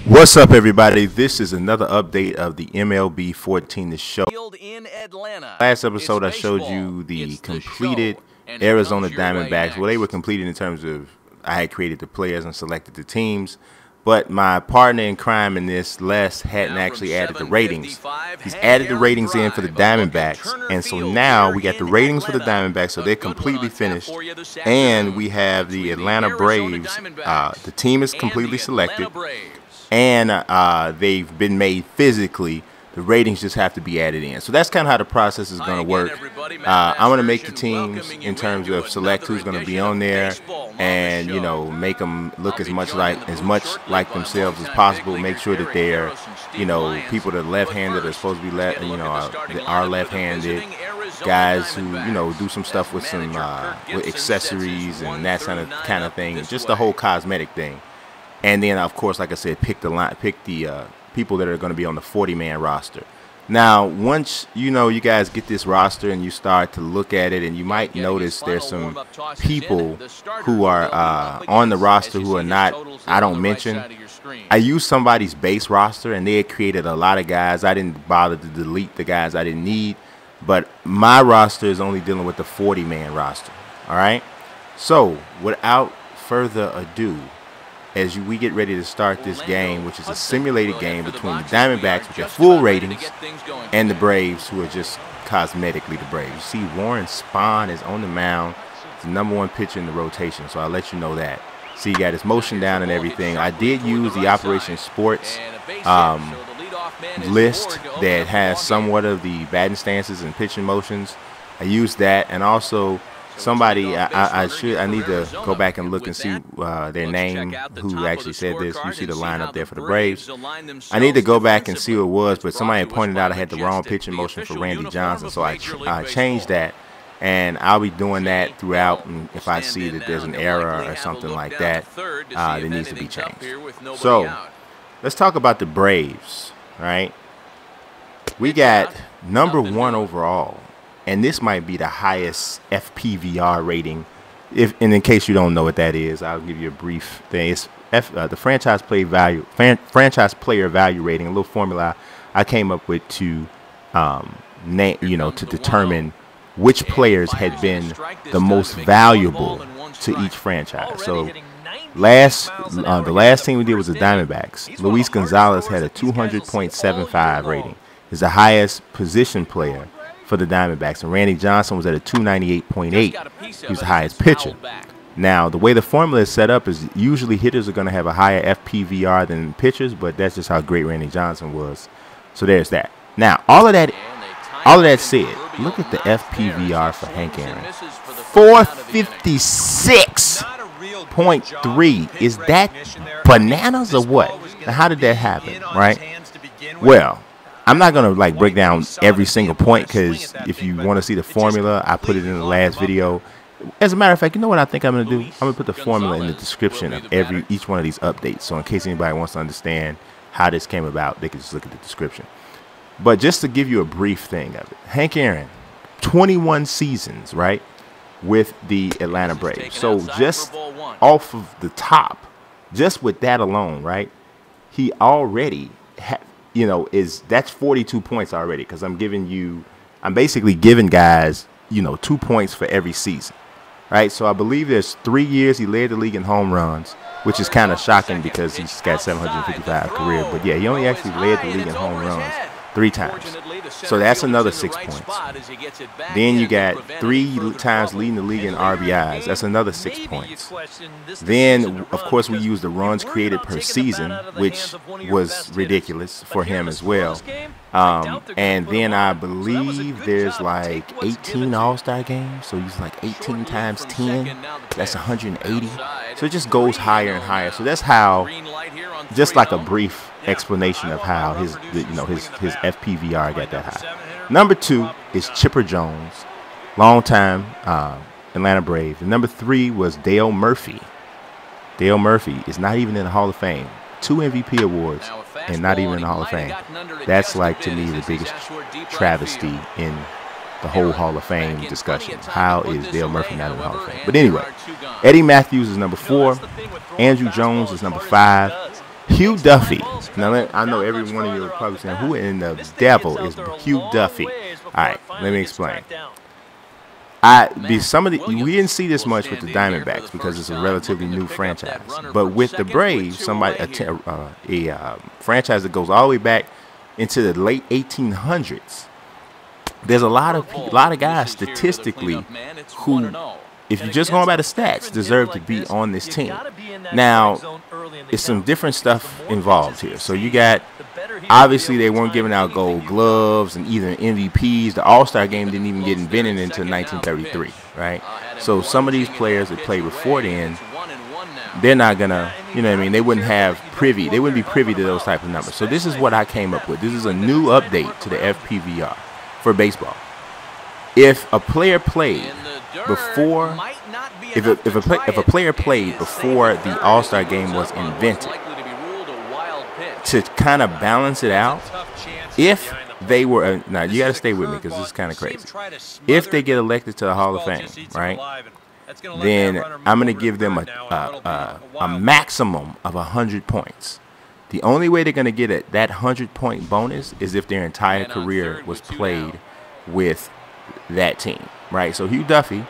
What's up, everybody? This is another update of the MLB 14 The Show. Last episode, I showed you the completed Arizona Diamondbacks. Well, they were completed in terms of I had created the players and selected the teams. But my partner in crime in this, Les, hadn't actually added the ratings. He's added the ratings in for the Diamondbacks. And so now we got the ratings for the Diamondbacks, so they're completely finished. And we have the Atlanta Braves. The team is completely selected. And they've been made physically. The ratings just have to be added in. So that's kind of how the process is going to work. I'm going to make the teams in terms of select who's going to be on there, and make them look as much like themselves as possible. Make sure that they're people that are left-handed are supposed to be are left-handed guys who do some stuff with some with accessories and that kind of thing. Just the whole cosmetic thing. And then, of course, like I said, pick the people that are going to be on the 40-man roster. Now, once you guys get this roster and you start to look at it, and you might notice there's some people who are on the roster who are not, I don't mention. I used somebody's base roster, and they had created a lot of guys. I didn't bother to delete the guys I didn't need, but my roster is only dealing with the 40-man roster. All right? So, without further ado, as we get ready to start this game, which is a simulated game between the Diamondbacks, which have full ratings, and the Braves, who are just cosmetically the Braves. You see Warren Spahn is on the mound. He's the #1 pitcher in the rotation, so I'll let you know that. See, he got his motion down and everything. I did use the Operation Sports list that has somewhat of the batting stances and pitching motions. I used that, and also somebody, I need to go back and look and see their name, who actually said this. You see the lineup there for the Braves. I need to go back and see who it was, but somebody pointed out I had the wrong pitching motion for Randy Johnson, so I changed that, and I'll be doing that throughout. And if I see that there's an error or something like that, that needs to be changed. So let's talk about the Braves, right? We got #1 overall. And this might be the highest FPVR rating. In case you don't know what that is, I'll give you a brief thing. It's the franchise player value rating, a little formula I came up with to to determine which players had been the most valuable to each franchise. So the last team we did was the Diamondbacks. Luis Gonzalez had a 200.75 rating. Is the highest position player for the Diamondbacks, and Randy Johnson was at a 298.8. He was the highest pitcher. Now, the way the formula is set up is usually hitters are going to have a higher FPVR than pitchers, but that's just how great Randy Johnson was. So there's that. Now, all of that said, look at the FPVR for Hank Aaron. 456.3. Is that bananas or what? Now, how did that happen, right? Well, I'm not going to break down every single point, because if you want to see the formula, I put it in the last video. As a matter of fact, you know what I think I'm going to do? I'm going to put the formula in the description of each one of these updates. So in case anybody wants to understand how this came about, they can just look at the description. But just to give you a brief thing of it, Hank Aaron, 21 seasons, right, with the Atlanta Braves. So just off of the top, just with that alone, right, he already had, that's 42 points already, because I'm basically giving guys, 2 points for every season, right? So I believe there's 3 years he led the league in home runs, which is kind of shocking because he's got 755 career. But yeah, he only actually led the league in home runs 3 times. So that's another 6 points. Then you got 3 times leading the league in RBIs. That's another 6 points. Then, of course, we use the runs created per season, which was ridiculous for him as well. And then I believe there's like 18 All-Star games. So he's like 18 times 10. That's 180. So it just goes higher and higher. So that's how, just like a brief explanation of how his FPVR got that high. #2 is Chipper Jones, longtime Atlanta Brave. And #3 was Dale Murphy. Dale Murphy is not even in the Hall of Fame. 2 MVP awards and not even in the Hall of Fame. That's, like, to me, the biggest travesty in the whole Hall of Fame discussion. How is Dale Murphy not in the Hall of Fame? But anyway, Eddie Matthews is #4. Andrew Jones is #5. Hugh Duffy. Now, I know every one of you are probably saying, who in the devil is Hugh Duffy? All right, let me explain. We didn't see this much with the Diamondbacks because it's a relatively new franchise. But with the Braves, a franchise that goes all the way back into the late 1800s, there's a lot of guys statistically who, if you're just going by the stats, deserve to be on this team. Now, it's some different stuff involved here. So you got, obviously they weren't giving out gold gloves and either MVPs. The All-Star game didn't even get invented until 1933, right? So some of these players that played before then, they're not gonna, you know what I mean, they wouldn't be privy to those type of numbers. So this is what I came up with. This is a new update to the FPVR for baseball. If a player played before, if a player played before the All-Star game was invented, to kind of balance it out, if they were, now you got to stay with me because this is kind of crazy. If they get elected to the Hall of Fame, right, then I'm going to give them a maximum of 100 points. The only way they're going to get that 100-point bonus is if their entire career was played with that team, right? So Hugh Duffy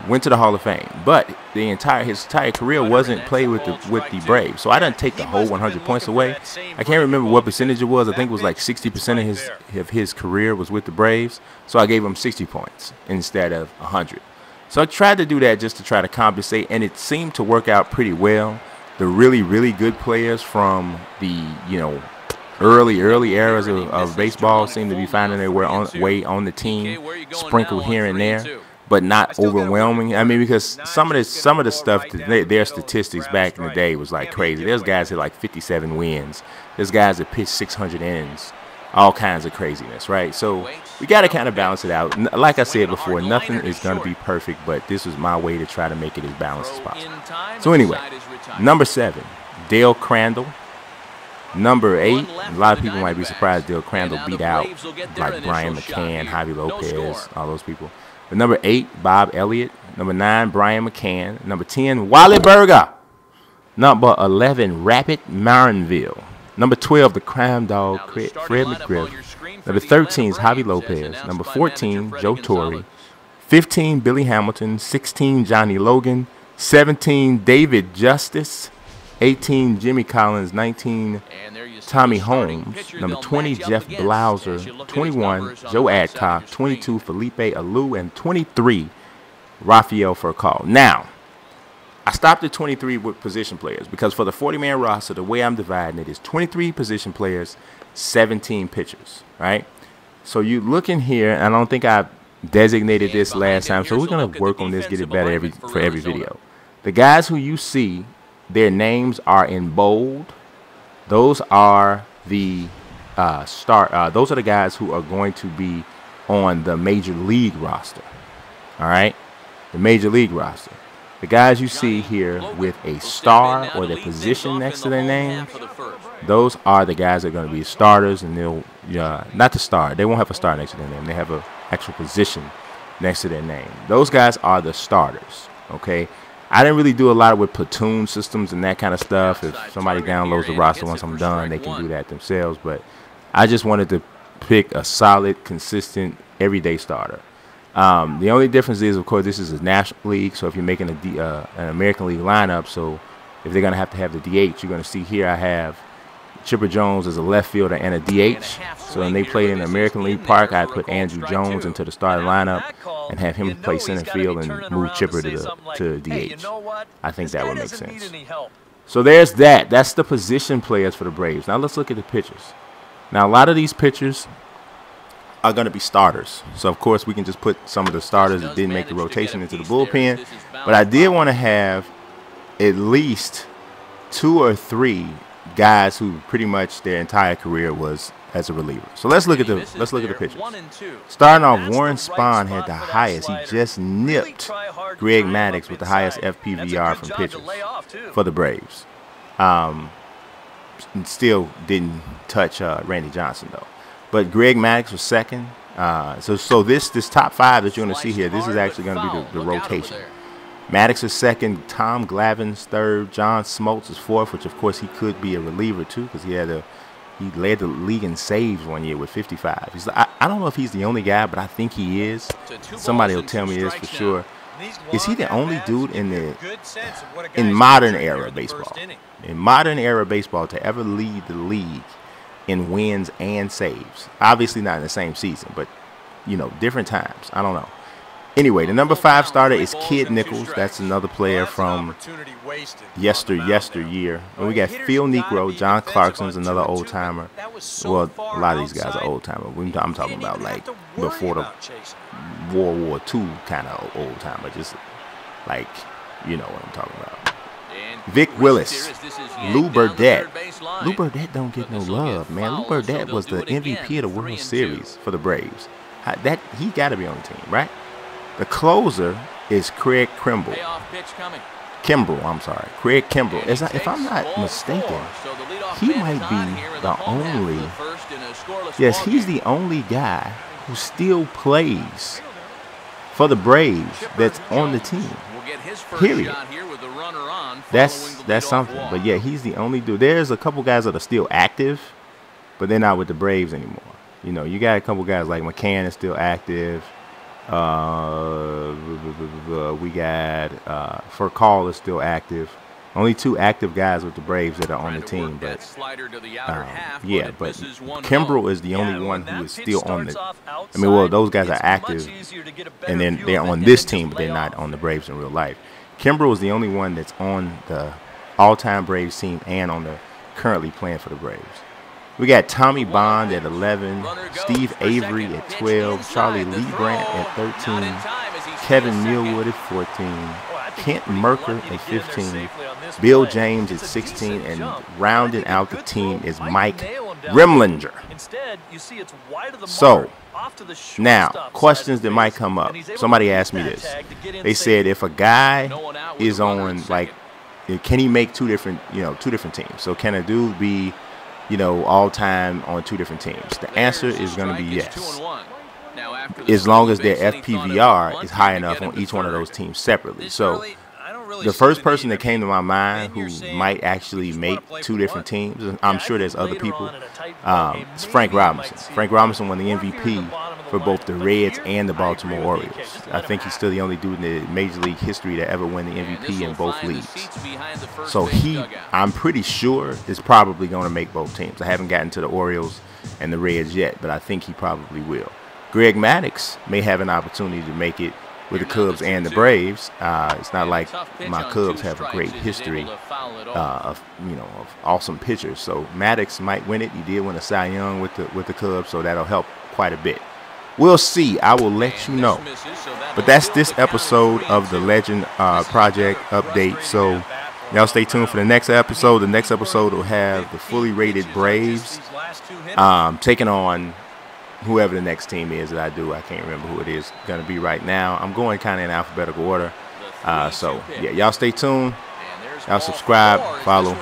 went to the Hall of Fame, but his entire career wasn't played with the Braves. So I didn't take the whole 100 points away. I can't remember what percentage it was. I think it was like 60% of his career was with the Braves. So I gave him 60 points instead of 100. So I tried to do that just to try to compensate, and it seemed to work out pretty well. The really, really good players from the, early eras of baseball seem to be finding their way on the team, sprinkled here and there, but not overwhelming. I mean, because some of the stuff, their statistics back in the day was like crazy. There's guys that like 57 wins. There's guys that pitch 600 innings. All kinds of craziness, right? So we got to kind of balance it out. Like I said before, nothing is going to be perfect, but this was my way to try to make it as balanced as possible. So anyway, number 7, Dale Crandall. Number 8, a lot of people might be surprised Dale Crandall beat out like Brian McCann, Javi Lopez, all those people. But number 8, Bob Elliott. Number 9, Brian McCann. Number 10, Wally Berger. Number 11, Rapid Marinville. Number 12, the crime dog, Fred McGriff. Number 13 is Javi Lopez. Number 14, Joe Torre. 15, Billy Hamilton. 16, Johnny Logan. 17, David Justice. 18, Jimmy Collins. 19, Tommy Holmes. Number 20, Jeff Blauser. 21, Joe Adcock. 22, Felipe Alou. And 23, Rafael Furcal. Now, I stopped at 23 with position players because for the 40-man roster, the way I'm dividing it is 23 position players, 17 pitchers, right? So you look in here, and I don't think I designated this last time, so we're going to work on this, get it better for every video. The guys who you see, their names are in bold. Those are the those are the guys who are going to be on the major league roster, all right? The major league roster. The guys you see here with a star or their position next to their names, those are the guys that are going to be starters, and they'll, not the star. They won't have a star next to their name. They have an actual position next to their name. Those guys are the starters, okay? I didn't really do a lot with platoon systems and that kind of stuff. If somebody downloads the roster once I'm done, they can do that themselves. But I just wanted to pick a solid, consistent, everyday starter. The only difference is, of course, this is a National League, so if you're making an American League lineup, so if they're going to have the DH, you're going to see here I have Chipper Jones as a left fielder and a DH. So when they played in the American League Park, I put Andrew Jones into the starting lineup and have him play center field and move Chipper to DH. I think that would make sense. So there's that. That's the position players for the Braves. Now let's look at the pitchers. Now a lot of these pitchers are going to be starters. So, of course, we can just put some of the starters that didn't make the rotation into the bullpen. But I did want to have at least 2 or 3 guys who pretty much their entire career was as a reliever. So let's look at the pitchers. Starting off, Warren Spahn had the highest. He just nipped Greg Maddux with the highest FPVR from pitchers for the Braves. Still didn't touch Randy Johnson, though. But Greg Maddux was second. So this top 5 that you're going to see here, this is actually going to be the rotation. Maddox is second, Tom Glavine's third, John Smoltz is fourth, which of course he could be a reliever too, because he led the league in saves one year with 55. I don't know if he's the only guy, but I think he is. Somebody will tell me this for sure. Is he the only dude in modern era baseball? In modern era baseball to ever lead the league in wins and saves. Obviously not in the same season, but you know, different times. I don't know. Anyway, the number 5 starter is Kid Nichols. That's another player from yesteryear. And we got Phil Negro, John Clarkson's another old timer. Well, a lot of these guys are old timers. I'm talking about like before the World War II kind of old timer, just like, you know what I'm talking about. Vic Willis, Lou Burdett. Lou Burdett don't get no love, man. Lou Burdett was the MVP of the World Series for the Braves. He got to be on the team, right? The closer is Craig Kimbrell. Craig Kimbrell. If I'm not mistaken, he might be the only. Yes, he's the only guy who still plays for the Braves that's on the team. Period. That's something. But yeah, he's the only dude. There's a couple guys that are still active, but they're not with the Braves anymore. You know, you got a couple guys like McCann is still active. We got Furcall is still active. Only 2 active guys with the Braves that are on the team. But yeah, but Kimbrell is the only one who is still on the. I mean, well, those guys are active, and then they're on this team, but they're not on the Braves in real life. Kimbrell is the only one that's on the all-time Braves team and on the currently playing for the Braves. We got Tommy Bond at 11, Steve Avery at 12, Charlie Leibrandt at 13, Kevin Millwood at 14, Kent Merker at 15, Bill James at 16, and rounding out the team is Mike Remlinger. So, now, questions that might come up. Somebody asked me this. They said if a guy is on, like, can he make two different teams? So can a dude be, you know, all time on 2 different teams? The answer is going to be yes, as long as their FPVR is high enough on each one of those teams separately. So the first person that came to my mind who might actually make 2 different teams, and I'm sure there's other people, it's Frank Robinson. Frank Robinson won the MVP for both the Reds and the Baltimore Orioles. I think he's still the only dude in the Major League history to ever win the MVP in both leagues. So I'm pretty sure, is probably going to make both teams. I haven't gotten to the Orioles and the Reds yet, but I think he probably will. Greg Maddux may have an opportunity to make it with the Cubs and the Braves. It's not like my Cubs have a great history of awesome pitchers. So Maddux might win it. He did win a Cy Young with the Cubs, so that'll help quite a bit. We'll see. I will let you know. But that's this episode of the Legend Project update. So y'all stay tuned for the next episode. The next episode will have the fully rated Braves taking on whoever the next team is that I do. I can't remember who it is going to be right now. I'm going kind of in alphabetical order. So yeah, y'all stay tuned. Y'all subscribe, follow.